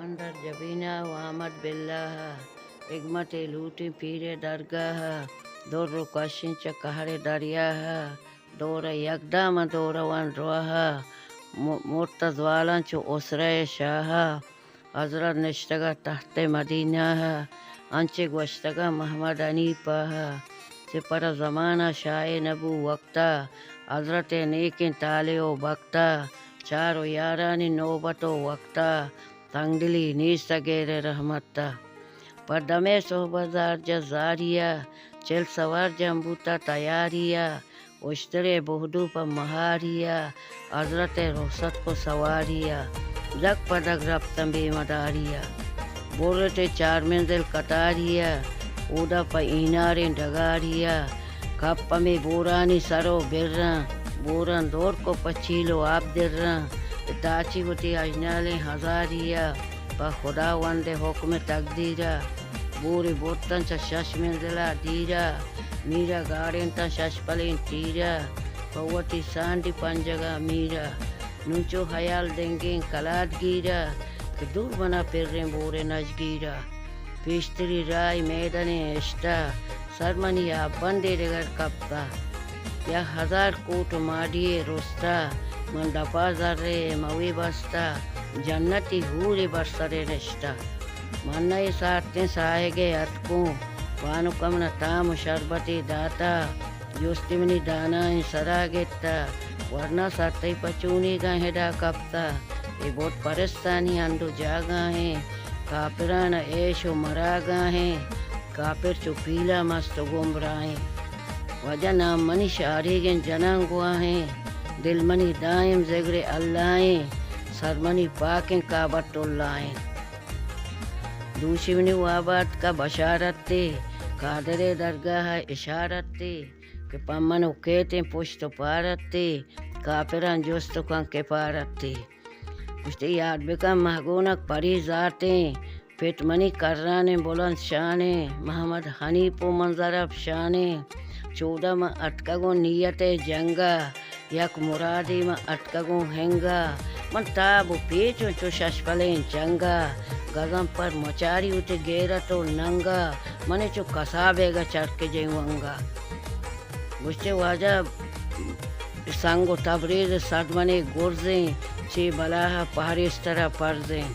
اندر جبینہ و آمد باللہ حکمت لوٹی پیر درگاہ در و کشین چہ قہر دریاہ دور یکدام دور ون رواہ مرتضوالان چو اسرہ شاہ حضرت نشتگہ تحت مدینہ انچے گوشتگہ محمد انیپہ سپر زمانہ شاہ نبو وقتا حضرت نیکن تالے و بختہ چارو یارانی نوبت و وقتا تنگ دلی نیست غیر رحمتہ پر دمے صحبت جزاریہ چل سوار جمبوتا تیاریہ اشترے بہدو پر مہاریہ حضرت رخصت کو سواریہ جگ پدگ رفتم بے مداریہ بورتے چار منزل کتاریہ اودا پا ایناریں ڈگاریہ کپ میں بورانی سرو برن بورن دور کو پچیلو آپ درن تاچی ہوتی اجنالیں ہزاریہ پا خدا وند حکم تقدیرہ بوری بوتن چا شش منزلہ دیرہ میرا گاڑین تا شش پلین تیرہ پوتی سانڈی پنجگہ میرہ نونچو خیال دنگیں کلاد گیرہ کہ دور بنا پریں بورے نجگیرہ پیشتری رائی میدن اشتا سرمنی بندے رگر کپتا یا ہزار کوٹ ماڈیے رستا من دپا ذرے موی بستا جنتی حوری برسرے رشتہ من نئے ساتیں سائے گے اتکوں وانو کمنا تام شربتی داتا جوستی منی دانا سرا گتا ورنہ ساتے پچونی گا ہدا کپتا یہ بہت پرستانی اندو جاگا ہیں کافران عیش و مراگا ہیں کافر چو پیلا مست گمراہیں وجہ نام منی شاری گن جنان گوا ہیں دل منی دائم ذکر اللہ ہیں سر منی پاکیں کعبۃ اللہ ہیں دوشی منی وابات کا بشارت تے قادر درگاہ اشارت تے کہ پمنو کہتے پشت پارت تے کافران جست کن کفارت تے پشتے یاد بکن محگونک پری ذاتیں پھٹ منی کرانے بلند شانے محمد حنیف و منظر افشانے چودہ میں اٹکگو نیت جنگا یک مرادی میں اٹکگو ہنگا من تاب و پیچو چو شش پلین چنگا گزم پر مچاری ہوتے غیرت و ننگا منے چو کسابے گا چرک جیونگا گشتے واجہ سنگ و تبریز صدمنے گرزیں چی بلاہ پہری اس طرح پرزیں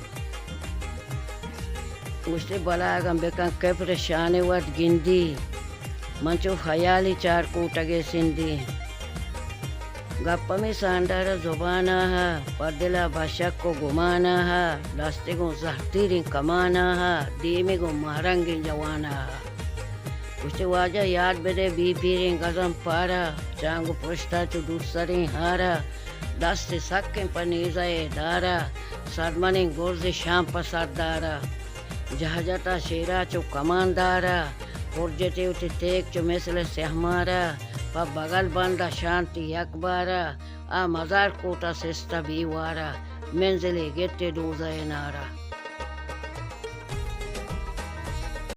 گشتے بلاگم بکن کفر شانے ود گندی منچو خیالی چار کوٹگے سندی گپ میں ساندار زبانہ ہے پردلا بشک کو گمانا ہے دستے کو زہتیریں کمانا ہے دیمے کو مہرنگیں جوانا ہے کچھ واجہ یاد بدے بی پیریں گزم پارا چانگو پرشتا چو دوسریں ہارا دست سکیں پنیزہ دارا سرمنیں گرز شام پسردارا جہجتا شیرا چو کماندارا پرجتے اٹھے تیک چو مثل سہمارا پا بغل بندہ شانتی اکبارا آ مزار کوٹا سستا بیوارا منزلی گتے دوزہ نارا